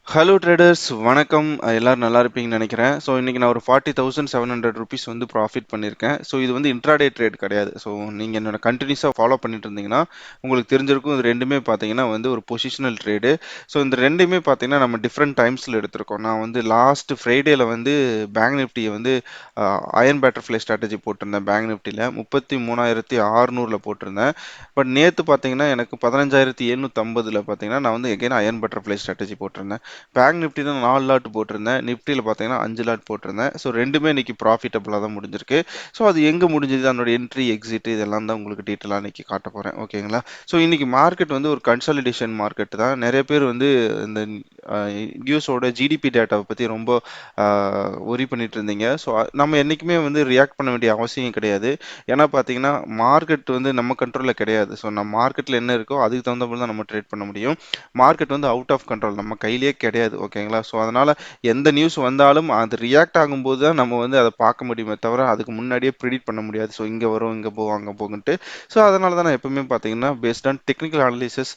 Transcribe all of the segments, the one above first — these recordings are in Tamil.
ஹலோ ட்ரேடர்ஸ் வணக்கம். எல்லாரும் நல்லா இருப்பீங்கன்னு நினைக்கிறேன். ஸோ இன்னைக்கு நான் ஒரு 40,700 ருபீஸ் வந்து ப்ராஃபிட் பண்ணியிருக்கேன். ஸோ இது வந்து இன்ட்ராடே ட்ரேட் கிடையாது. ஸோ நீங்கள் என்னோட கண்டினியூஸாக ஃபாலோ பண்ணிட்டு இருந்தீங்கன்னா உங்களுக்கு தெரிஞ்சிருக்கும். இது ரெண்டுமே பார்த்தீங்கன்னா வந்து ஒரு பொசிஷனல் ட்ரேடு. ஸோ இந்த ரெண்டுமே பார்த்தீங்கன்னா நம்ம டிஃப்ரெண்ட் டைம்ஸில் எடுத்திருக்கோம். நான் வந்து லாஸ்ட் ஃப்ரைடேல வந்து பேங்க் நிஃப்டியை வந்து அயன் பேட்டர்ஃப்ளை ஸ்ட்ராட்டஜி போட்டிருந்தேன். பேங்க் நிஃப்டியில் 33,600 போட்டிருந்தேன். பட் நேற்று பார்த்தீங்கன்னா எனக்கு 15,750 பார்த்தீங்கன்னா நான் வந்து எகைன் அயன் பட்டர்ஃப்ளை ஸ்ட்ராட்டஜி போட்டிருந்தேன். பேங்க் நிஃப்டி தான் 4 லாட் போட்டிருந்தேன். நிஃப்டியில் பார்த்தீங்கன்னா 5 லாட் போட்டிருந்தேன். ஸோ ரெண்டுமே இன்னைக்கு ப்ராஃபிட்டபிளாக தான் முடிஞ்சிருக்கு. ஸோ அது எங்கே முடிஞ்சது, அதனோட என்ட்ரி எக்ஸிட் இதெல்லாம் தான் உங்களுக்கு டீட்டெயிலாக இன்னைக்கு காட்ட போகிறேன். ஓகேங்களா? ஸோ இன்னைக்கு மார்க்கெட் வந்து ஒரு கன்சாலிடேஷன் மார்க்கெட் தான். நிறைய பேர் வந்து இந்த நியூஸோட ஜிடிபி டேட்டாவை பற்றி ரொம்ப ஒரி பண்ணிட்டு இருந்தீங்க. ஸோ நம்ம என்றைக்குமே வந்து ரியாக்ட் பண்ண வேண்டிய அவசியம் கிடையாது. ஏன்னா பார்த்தீங்கன்னா மார்க்கெட் வந்து நம்ம கண்ட்ரோலில் கிடையாது. ஸோ நம்ம மார்க்கெட்டில் என்ன இருக்கோ அதுக்கு தகுந்த மாதிரி தான் நம்ம ட்ரேட் பண்ண முடியும். மார்க்கெட் வந்து அவுட் ஆஃப் கண்ட்ரோல், நம்ம கையிலேயே கிடையாது. ஓகேங்களா? ஸோ அதனால எந்த நியூஸ் வந்தாலும் அது ரியாக்ட் ஆகும்போது தான் நம்ம வந்து அதை பார்க்க முடியுமே தவிர அதுக்கு முன்னாடியே ப்ரிடிக்ட் பண்ண முடியாது. ஸோ இங்கே வரும், இங்கே போகும், அங்கே போகுன்ட்டு. ஸோ அதனால தான் நான் எப்பவுமே பார்த்தீங்கன்னா பேஸ்ட் ஆன் டெக்னிக்கல் அனாலிசிஸ்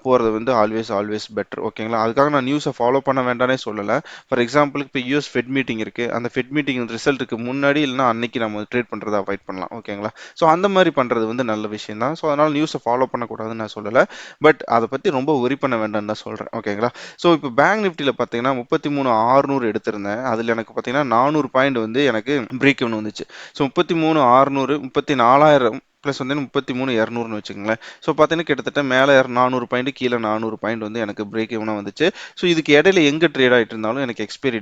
போகிறது வந்து ஆல்வேஸ் பெட்டர். ஓகேங்களா? அதுக்காக நான் நியூஸை ஃபாலோ பண்ண வேண்டானே சொல்லலை. ஃபார் எக்ஸாம்பிளுக்கு இப்போ யூஎஸ் ஃபெட் மீட்டிங் இருக்குது. அந்த ஃபெட் மீட்டிங் ரிசல்ட்டுக்கு முன்னாடி இல்லைனா அன்னைக்கு நம்ம ட்ரேட் பண்ணுறதை அவாய்ட் பண்ணலாம். ஓகேங்களா? ஸோ அந்த மாதிரி பண்ணுறது வந்து நல்ல விஷயம் தான். ஸோ அதனால் நியூஸை ஃபாலோ பண்ணக்கூடாதுன்னு நான் சொல்லலை. பட் அதை பற்றி ரொம்ப ஒரி பண்ண வேண்டாம்னு தான் சொல்கிறேன். ஓகேங்களா? ஸோ இப்போ பேங்க் நிஃப்டியில் பார்த்தீங்கன்னா 33,600 எடுத்திருந்தேன். அதில் எனக்கு பார்த்தீங்கன்னா 400 பாயிண்ட் வந்து எனக்கு பிரேக் இவன் வந்துச்சு. ஸோ 33,600 34,000 ப்ளஸ் வந்து 33,200ன்னு வச்சுக்கோங்களேன். ஸோ பார்த்தீங்கன்னா கிட்டத்தட்ட மேலே 400 பாயிண்ட் கீழே 400 பாயிண்ட் வந்து எனக்கு பிரேக் இவனாக வந்துச்சு. ஸோ இதுக்கு இடையில எங்கே ட்ரேட் ஆகிட்டு இருந்தாலும் எனக்கு எக்ஸ்பைரி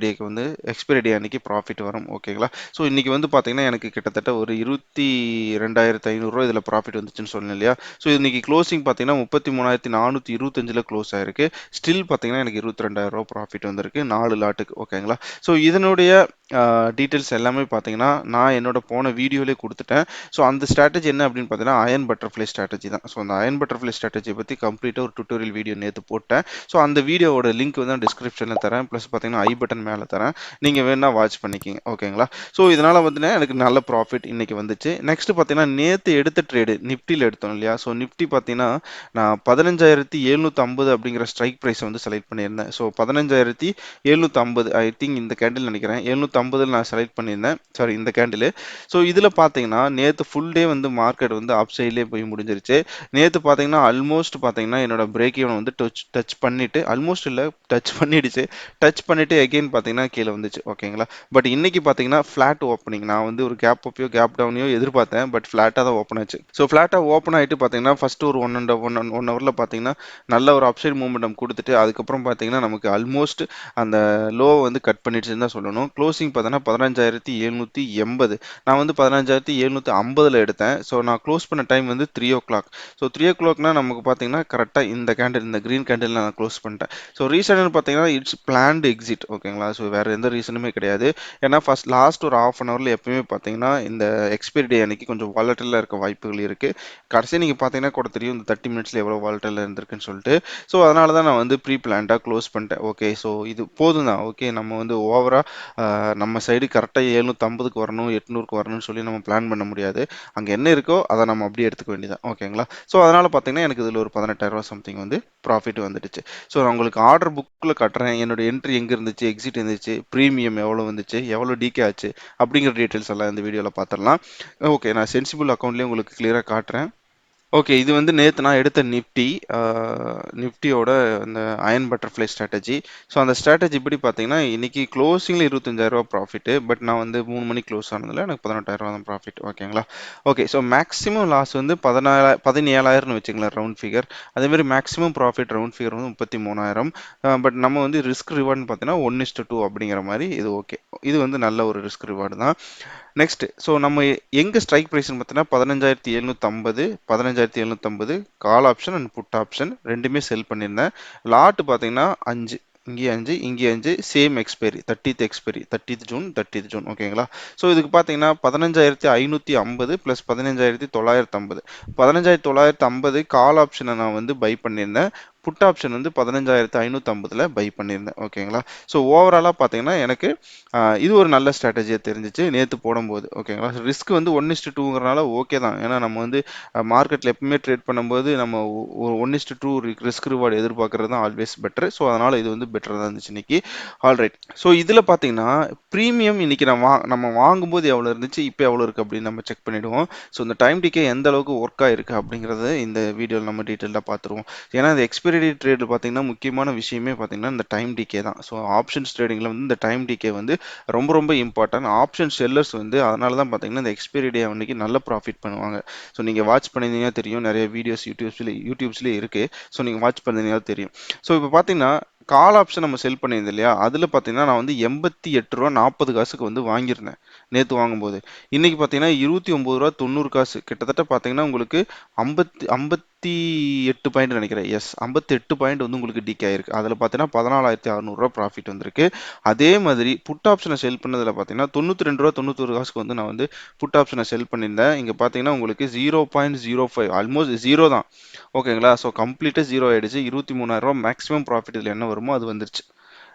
டே அன்னைக்கு ப்ராஃபிட் வரும். ஓகேங்களா? ஸோ இன்னைக்கு வந்து பார்த்தீங்கன்னா எனக்கு கிட்டத்தட்ட ஒரு 22,500 இதில் ப்ராஃபிட் வந்துச்சுன்னு சொன்னேன் இல்லையா? ஸோ இன்னைக்கு க்ளோசிங் பார்த்தீங்கன்னா 33,425 க்ளோஸ் ஆயிருக்கு. ஸ்டில் பார்த்தீங்கன்னா எனக்கு 22,000 ப்ராஃபிட் வந்திருக்கு 4 லாட்டுக்கு. ஓகேங்களா? ஸோ இதனுடைய டீட்டெயில்ஸ் எல்லாமே பார்த்தீங்கன்னா நான் என்னோட போன வீடியோலேயே கொடுத்துட்டேன். ஸோ அந்த ஸ்ட்ராட்டஜி என்ன அப்படின்னு பார்த்தீங்கன்னா அயன் பட்டர்ஃப்ளை ஸ்ட்ராட்டஜி தான். ஸோ அந்த அயன் பட்டர்ஃப்ளை ஸ்ட்ராட்டஜி பற்றி கம்ப்ளீட்டாக ஒரு டுட்டோரியல் வீடியோ நேற்று போட்டேன். ஸோ அந்த வீடியோவோட லிங்க் வந்து டிஸ்கிரிப்ஷனில் தரேன். ப்ளஸ் பார்த்தீங்கன்னா ஐ பட்டன் மேலே தரேன். நீங்கள் வேணா வாட்ச் பண்ணிக்கிங்க. ஓகேங்களா? ஸோ இதனால் பார்த்தீங்கன்னா எனக்கு நல்ல ப்ராஃபிட் இன்னைக்கு வந்துச்சு. நெக்ஸ்ட் பார்த்தீங்கன்னா நேற்று எடுத்த ட்ரேடு நிஃப்டியில் எடுத்தோம் இல்லையா? ஸோ நிஃப்டி பார்த்தீங்கன்னா நான் 15,750 அப்படிங்கிற ஸ்ட்ரைக் ப்ரைஸை வந்து செலக்ட் பண்ணியிருந்தேன். ஸோ 15,750 ஐ திங்க் இந்த கேண்டில் நினைக்கிறேன் 750 நான் செலக்ட் பண்ணியிருந்தேன். சாரி இந்த கேண்டில். ஸோ இதில் பார்த்தீங்கன்னா நேற்று ஃபுல் டே வந்து மார்க்கெட் வந்து அப் சைட்லேயே போய் முடிஞ்சிருச்சு. நேற்று பார்த்தீங்கன்னா ஆல்மோஸ்ட் பார்த்தீங்கன்னா என்னோட பிரேக் ஈவன் வந்து டச் பண்ணிட்டு ஆல்மோஸ்ட் இல்லை டச் பண்ணிடுச்சு. டச் பண்ணிட்டு எகெயின் பார்த்தீங்கன்னா கீழே வந்துச்சு. ஓகேங்களா? பட் இன்னைக்கு பார்த்தீங்கன்னா ஃப்ளாட் ஓப்பனிங். நான் வந்து ஒரு கேப் அப்பையோ கேப் டவுனையோ எதிர்பார்த்தேன். பட் ஃப்ளாட்டாக தான் ஓப்பன் ஆச்சு. ஸோ ஃப்ளாட்டாக ஓப்பன் ஆகிட்டு பார்த்தீங்கன்னா ஃபர்ஸ்ட் ஒரு ஒன் ஹவரில் பார்த்தீங்கன்னா நல்ல ஒரு அப்சைட் மூமெண்டம் கொடுத்துட்டு அதுக்கப்புறம் பார்த்தீங்கன்னா நமக்கு ஆல்மோஸ்ட் அந்த லோ வந்து கட் பண்ணிடுச்சுன்னு தான் சொல்லணும். க்ளோசிங் பார்த்தீங்கன்னா 15,780. நான் வந்து 15,750 எடுத்தேன். ஸோ நான் க்ளோஸ் பண்ண டைம் வந்து 3 o'clock. ஸோ 3 o'clockனா நமக்கு பார்த்தீங்கன்னா கரெக்டாக இந்த கேண்டில் இந்த க்ரீன் கேண்டில் நான் க்ளோஸ் பண்ணிட்டேன். ஸோ ரீசன் பார்த்தீங்கன்னா இட்ஸ் பிளான்டு எக்ஸிட். ஓகேங்களா? ஸோ வேறு எந்த ரீசனுமே கிடையாது. ஏன்னா லாஸ்ட் ஒரு ஹாஃப் அன் ஹவரில் எப்பயுமே பார்த்தீங்கன்னா இந்த எக்ஸ்பைரி டே அன்னைக்கு கொஞ்சம் வாலட்டிலாக இருக்க வாய்ப்புகள் இருக்குது. கடைசி நீங்கள் பார்த்தீங்கன்னா கூட தெரியும் இந்த 30 மினிட்ஸில் எவ்வளோ வாலட்டில் இருந்திருக்குன்னு சொல்லிட்டு. ஸோ அதனால தான் நான் வந்து ப்ரீ பிளான்டாக க்ளோஸ் பண்ணிட்டேன். ஓகே, ஸோ இது போதும் தான். ஓகே, நம்ம வந்து ஓவராக நம்ம சைடு கரெக்டாக 750க்கு வரணும் 800க்கு வரணும்னு சொல்லி நம்ம பிளான் பண்ண முடியாது. அங்கே என்ன இருக்கோ அதை நம்ம அப்படியே எடுத்துக்க வேண்டியதான். ஓகேங்களா? ஸோ அதனால் பார்த்தீங்கன்னா எனக்கு இதில் ஒரு 18,000 சம்திங் வந்து ப்ராஃபிட் வந்துடுச்சு. ஸோ நான் உங்களுக்கு ஆர்டர் புக்கில் கட்டுறேன். என்னோட என்ட்ரி எங்கே இருந்துச்சு, எக்ஸிட் இருந்துச்சு, ப்ரீமியம் எவ்வளோ வந்துச்சு, எவ்வளோ டிகே ஆச்சு அப்படிங்கிற டீட்டெயில்ஸ் எல்லாம் இந்த வீடியோவில் பார்த்துடலாம். ஓகே, நான் சென்சிபிள் அக்கௌண்ட்லேயே உங்களுக்கு கிளியராக காட்டுறேன். ஓகே, இது வந்து நேற்று நான் எடுத்த நிஃப்டியோட அந்த அயன் பட்டர்ஃப்ளை ஸ்ட்ராட்டஜி. ஸோ அந்த ஸ்ட்ராட்டஜி இப்படி பார்த்தீங்கன்னா இன்னைக்கு க்ளோசிங்கில் 25,000 ப்ராஃபிட்டு. பட் நான் வந்து 3 மணி க்ளோஸ் ஆனதில் எனக்கு 18,000 தான் ப்ராஃபிட். ஓகேங்களா? ஓகே, ஸோ மேக்ஸிமம் லாஸ் வந்து 17,000ன்னு வச்சுங்களேன் ரவுண்ட் ஃபிகர். அதேமாதிரி மேக்ஸிமம் ப்ராஃபிட் ரவுண்ட் ஃபிகர் வந்து 33,000. பட் நம்ம வந்து ரிஸ்க் ரிவார்டுன்னு பார்த்தீங்கன்னா 1:2 அப்படிங்கிற மாதிரி இது ஓகே. இது வந்து நல்ல ஒரு ரிஸ்க் ரிவார்டு தான். நெக்ஸ்ட், ஸோ நம்ம எங்கே ஸ்ட்ரைக் ப்ரைஸ்னு பார்த்தீங்கன்னா 15,750 call option and put option ரெண்டுமே செல் பண்ணியிருந்தேன். லாட் பார்த்தீங்கன்னா 5, இங்கே 5, இங்கே 5, same expiry 30th June 30th June. ஓகேங்களா? ஸோ இதுக்கு பார்த்தீங்கன்னா 15,550 ப்ளஸ் 15,950 15,950 கால் ஆப்ஷனை நான் வந்து பை பண்ணியிருந்தேன். புட் ஆப்ஷன் வந்து 15,550ல பை பண்ணியிருந்தேன். ஓகேங்களா? ஸோ ஓவராலாக பார்த்தீங்கன்னா எனக்கு இது ஒரு நல்ல ஸ்ட்ராட்டஜியாக தெரிஞ்சிச்சு நேற்று போடும்போது. ஓகேங்களா? ரிஸ்க் வந்து 1:2ங்கிறனால ஓகே தான். ஏன்னா நம்ம வந்து மார்க்கெட்டில் எப்பவுமே ட்ரேட் பண்ணும்போது நம்ம 1:2 ரிஸ்க் ரிவார்டு எதிர்பார்க்கறது தான் ஆல்வேஸ் பெட்டர். ஸோ அதனால இது வந்து பெட்டராக தான் இருந்துச்சு இன்னைக்கு. ஆல்ரைட். ஸோ இதில் பார்த்தீங்கன்னா ப்ரீமியம் இன்னைக்கு நம்ம வாங்கும்போது எவ்வளோ இருந்துச்சு, இப்போ எவ்வளோ இருக்குது அப்படின்னு நம்ம செக் பண்ணிடுவோம். ஸோ இந்த டைம் டிகே எந்த அளவுக்கு ஒர்க் ஆயிருக்கு அப்படிங்கிறத இந்த வீடியோவில் நம்ம டீட்டெயிலாக பார்த்துருவோம். ஏன்னா இந்த எக்ஸ்பைரி ட்ரேட் பார்த்தீங்கன்னா முக்கியமான விஷயமே பார்த்தீங்கன்னா இந்த டைம் டிகே தான். ஸோ ஆப்ஷன்ஸ் ட்ரேடிங்கில் வந்து இந்த டைம் டிகே வந்து ரொம்ப ரொம்ப இம்பார்ட்டன்ட். ஆப்ஷன் செல்லர்ஸ் வந்து அதனால தான் பார்த்தீங்கன்னா இந்த எக்ஸ்பைரி டே அன்னைக்கு நல்ல ப்ராஃபிட் பண்ணுவாங்க. ஸோ நீங்கள் வாட்ச் பண்ணியிருந்தீங்கன்னா தெரியும், நிறைய வீடியோஸ் யூடியூப்ஸ்லேயே இருக்குது. ஸோ நீங்கள் வாட்ச் பண்ணியிருந்தீங்கன்னா தெரியும். ஸோ இப்போ பார்த்தீங்கன்னா கால் ஆப்ஷன் நம்ம செல் பண்ணியிருந்தோம் இல்லையா, அதில் பார்த்தீங்கன்னா நான் வந்து 88 ரூபா 40 காசுக்கு வந்து வாங்கியிருந்தேன் நேற்று வாங்கும்போது. இன்னைக்கு பார்த்தீங்கன்னா 29 ரூபா 90 காசு, கிட்டத்தட்ட பார்த்தீங்கன்னா உங்களுக்கு 58 பாயிண்ட் நினைக்கிறேன். எஸ், 58 பாயிண்ட் வந்து உங்களுக்கு டிகே ஆயிருக்கு. அதில் பார்த்தீங்கன்னா 14,600 ரூபா ப்ராஃபிட் வந்திருக்கு. அதே மாதிரி புட் ஆப்ஷனை செல் பண்ணதில் பார்த்தீங்கன்னா 92 ரூபா 91 காசுக்கு வந்து நான் வந்து புட் ஆப்ஷனை செல் பண்ணியிருந்தேன். இங்கே பார்த்தீங்கன்னா உங்களுக்கு 0.05 ஆல்மோஸ்ட் ஜீரோ தான். ஓகேங்களா? ஸோ கம்ப்ளீட்டாக ஜீரோ ஆயிடுச்சு. 23,000 ரூபா மேக்ஸிமம் ப்ராஃபிட் இதில் என்ன வருமோ அது வந்துருச்சு.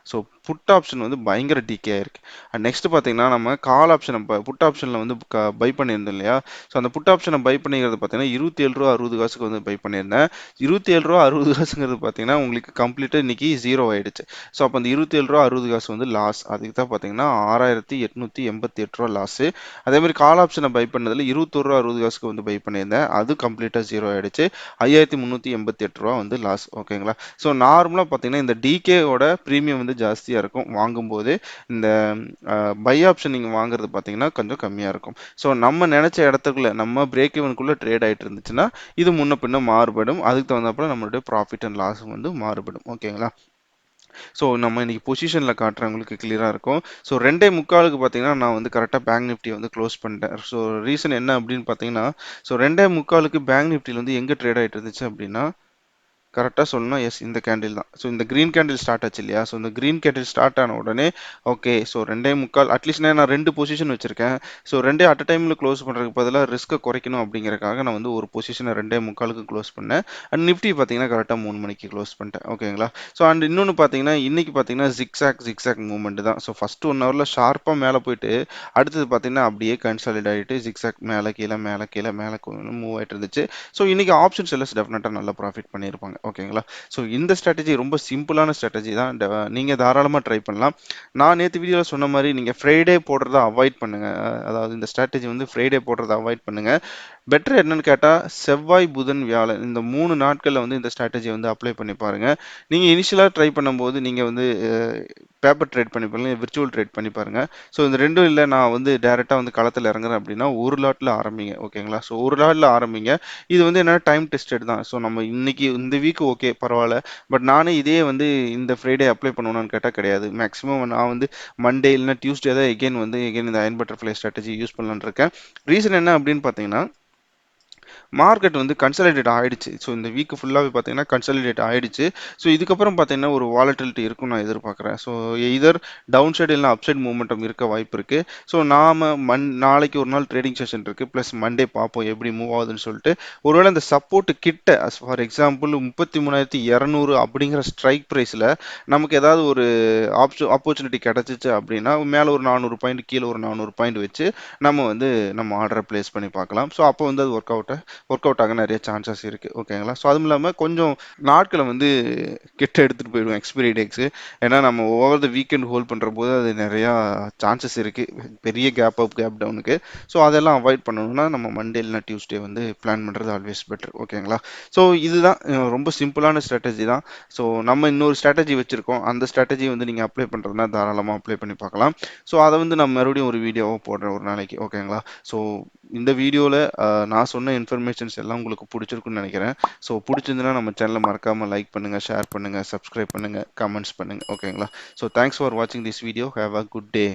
ஸோ புட் ஆப்ஷன் வந்து பயங்கர டிகே ஆயிருக்கு. அண்ட் நெக்ஸ்ட் பார்த்தீங்கன்னா நம்ம கால் ஆப்ஷனை புட் ஆப்ஷனில் வந்து பை பண்ணியிருந்தோம் இல்லையா. ஸோ அந்த புட் ஆப்ஷனை பை பண்ணிக்கிறது பார்த்தீங்கன்னா 27 ரூபா 60 காசுக்கு வந்து பை பண்ணியிருந்தேன். 27 ரூபா 60 காசுங்கிறது பார்த்தீங்கன்னா உங்களுக்கு கம்ப்ளீட்டாக இன்னைக்கு ஜீரோ ஆயிடுச்சு. ஸோ அப்போ அந்த 27 ரூபா 60 காசு வந்து லாஸ். அதுக்கு தான் பார்த்தீங்கன்னா 6,888 ரூபா லாஸு. அதே மாதிரி கால் ஆப்ஷனை பை பண்ணதில் 21 ரூபா 60 காசுக்கு வந்து பை பண்ணியிருந்தேன். அது கம்ப்ளீட்டாக ஜீரோ ஆயிடுச்சு. 5,388 ரூபா வந்து லாஸ். ஓகேங்களா? ஸோ நார்மலாக பார்த்தீங்கன்னா இந்த டிகேவோட ப்ரீமியம் வந்து ஜாஸ்தியாக இருக்கும் வாங்கும்போது. இந்த பை ஆப்ஷன் நீங்கள் வாங்குறது பார்த்தீங்கன்னா கொஞ்சம் கம்மியாக இருக்கும். ஸோ நம்ம நினச்ச இடத்துக்குள்ள நம்ம பிரேக் ஈவனுக்குள்ளே ட்ரேட் ஆகிட்டு இருந்துச்சுன்னா இது முன்ன பின்ன மாறுபடும். அதுக்கு தகுந்தாப்புல நம்மளுடைய ப்ராஃபிட் அண்ட் லாஸ் வந்து மாறுபடும். ஓகேங்களா? ஸோ நம்ம இன்னைக்கு பொசிஷனில் காட்டுறேன், உங்களுக்கு கிளியராக இருக்கும். ஸோ 2:45க்கு பார்த்தீங்கன்னா நான் வந்து கரெக்டாக பேங்க் நிஃப்டி வந்து க்ளோஸ் பண்ணிட்டேன். ஸோ ரீசன் என்ன அப்படின்னு பார்த்தீங்கன்னா, ஸோ 2:45க்கு பேங்க் நிஃப்டியில் வந்து எங்கே ட்ரேட் ஆகிட்டு இருந்துச்சு அப்படின்னா, கரெக்டாக சொல்லணும், எஸ் இந்த கேண்டில் தான். ஸோ இந்த க்ரீன் கேண்டில் ஸ்டார்ட் ஆச்சு இல்லையா. ஸோ இந்த க்ரீன் கேண்டில் ஸ்டார்ட் ஆன உடனே ஓகே, ஸோ 2:45 அட்லீஸ்ட் நான் 2 பொசிஷன் வச்சிருக்கேன். ஸோ 2 அட் அ டைமில் க்ளோஸ் பண்ணுறதுக்கு பதிலாக ரிஸ்க்கை குறைக்கணும் அப்படிங்கிறக்காக நான் வந்து ஒரு பொசிஷனை 2:45க்கு க்ளோஸ் பண்ணேன். அண்ட் நிஃப்டி பார்த்தீங்கன்னா கரெக்டாக 3 மணிக்கு க்ளோஸ் பண்ணிட்டேன். ஓகேங்களா? ஸோ அண்ட் இன்னொன்று பார்த்தீங்கன்னா இன்னைக்கு பார்த்தீங்கன்னா ஜிக்ஸாக் மூவ்மெண்ட் தான். ஸோ ஃபர்ஸ்ட் 1 ஹவரில் ஷார்ப்பாக மேலே போயிட்டு அடுத்தது பார்த்தீங்கன்னா அப்படியே கன்சாலிட் ஆகிட்டு ஜிக்ஸாக் மேலே கீழே மேலே கீழே மேலே மூவ் ஆகிட்டு இருந்துச்சு. ஸோ இன்னைக்கு ஆப்ஷன் செல்லர்ஸ் டெஃபினட்டாக நல்லா ப்ராஃபிட் பண்ணியிருப்பாங்க. ஓகேங்களா? ஸோ இந்த ஸ்ட்ராட்டஜி ரொம்ப சிம்பிளான ஸ்ட்ராட்டஜி தான். நீங்கள் தாராளமாக ட்ரை பண்ணலாம். நான் நேற்று வீடியோவில் சொன்ன மாதிரி நீங்கள் ஃப்ரைடே போடுறத அவாய்ட் பண்ணுங்க. அதாவது இந்த ஸ்ட்ராட்டஜி வந்து ஃப்ரைடே போடுறத அவாய்ட் பண்ணுங்க. பெட்டர் என்னன்னு கேட்டால் செவ்வாய் புதன் வியாழன் இந்த 3 நாட்களில் வந்து இந்த ஸ்ட்ராட்டஜி வந்து அப்ளை பண்ணி பாருங்க. நீங்கள் இனிஷியலாக ட்ரை பண்ணும்போது நீங்கள் வந்து பேப்பர் ட்ரேட் பண்ணி பாருங்க, விர்ச்சுவல் ட்ரேட் பண்ணி பாருங்க. ஸோ இந்த ரெண்டும் இல்லை, நான் வந்து டேரெக்டாக வந்து களத்தில் இறங்குறேன் அப்படின்னா ஒரு லாட்டில் ஆரம்பிங்க. ஓகேங்களா? ஸோ ஒரு லாட்டில் ஆரம்பிங்க. இது வந்து என்ன டைம் டெஸ்டட் தான். ஸோ நம்ம இன்னைக்கு இந்த வீக் ஓகே பரவாயில்ல. பட் நானே இதே வந்து இந்த ஃப்ரைடே அப்ளை பண்ணணும்னு கேட்டால் கிடையாது. மேக்ஸிமம் நான் வந்து மண்டே இல்லைன்னா டியூஸ்டே தான் எகெயின் இந்த அயன் பட்டர்ஃப்ளை ஸ்ட்ராட்டஜி யூஸ் பண்ணலான்னு இருக்கேன். ரீசன் என்ன அப்படின்னு பார்த்தீங்கன்னா மார்க்கெட் வந்து கன்சாலிடேட் ஆயிடுச்சு. ஸோ இந்த வீக் ஃபுல்லாகவே பார்த்தீங்கன்னா கன்சாலிடேட் ஆயிடுச்சு. ஸோ இதுக்கப்புறம் பார்த்தீங்கன்னா ஒரு வாலட்டிலிட்டி இருக்கும்னு நான் எதிர்பார்க்குறேன். ஸோ எய்தர் டவுன் சைடு இல்லை அப் சைடு மூவ்மெண்டம் இருக்க வாய்ப்பு இருக்குது. ஸோ நாளைக்கு ஒரு நாள் ட்ரேடிங் செஷன் இருக்குது. ப்ளஸ் மண்டே பார்ப்போம் எப்படி மூவ் ஆகுதுன்னு சொல்லிட்டு. ஒருவேளை இந்த சப்போர்ட் கிட்ட ஃபார் எக்ஸாம்பிள் 33,200 அப்படிங்கிற ஸ்ட்ரைக் ப்ரைஸில் நமக்கு ஏதாவது ஒரு ஆப்பர்ச்சுனிட்டி கிடச்சிச்சு அப்படின்னா மேலே ஒரு 400 பாயிண்ட் கீழே ஒரு 400 பாயிண்ட் வச்சு நம்ம வந்து நம்ம ஆர்டரை பிளேஸ் பண்ணி பார்க்கலாம். ஸோ அப்போ வந்து அது ஒர்க் அவுட் ஆக நிறைய சான்சஸ் இருக்குது. ஓகேங்களா? ஸோ அதுவும் இல்லாமல் கொஞ்சம் நாட்களை வந்து கிட்ட எடுத்துகிட்டு போயிடுவோம் எக்ஸ்பைரி டேக்ஸு. ஏன்னா நம்ம ஓவர் த வீக்கெண்ட் ஹோல்ட் பண்ணுற போது அது நிறையா சான்சஸ் இருக்குது பெரிய கேப் அப் கேப் டவுனுக்கு. ஸோ அதெல்லாம் அவாய்ட் பண்ணணும்னா நம்ம மண்டே இல்லைனா டியூஸ்டே வந்து பிளான் பண்ணுறது ஆல்வேஸ் பெட்டர். ஓகேங்களா? ஸோ இதுதான் ரொம்ப சிம்பிளான ஸ்ட்ராட்டஜி தான். ஸோ நம்ம இன்னொரு ஸ்ட்ராட்டஜி வச்சுருக்கோம். அந்த ஸ்ட்ராட்டஜி வந்து நீங்கள் அப்ளை பண்ணுறதுனா தாராளமாக அப்ளை பண்ணி பார்க்கலாம். ஸோ அதை வந்து நான் மறுபடியும் ஒரு வீடியோவாக போடுறேன் ஒரு நாளைக்கு. ஓகேங்களா? ஸோ இந்த வீடியோவில் நான் சொன்ன இன்ஃபர்மேஷன்ஸ் எல்லாம் உங்களுக்கு பிடிச்சிருக்குன்னு நினைக்கிறேன். ஸோ பிடிச்சிருந்துன்னா நம்ம சேனலை மறக்காமல் லைக் பண்ணுங்கள், ஷேர் பண்ணுங்கள், சப்ஸ்கிரைப் பண்ணுங்கள், கமெண்ட்ஸ் பண்ணுங்கள். ஓகேங்களா? ஸோ தேங்க்ஸ் ஃபார் வாட்சிங் this video. Have a good day.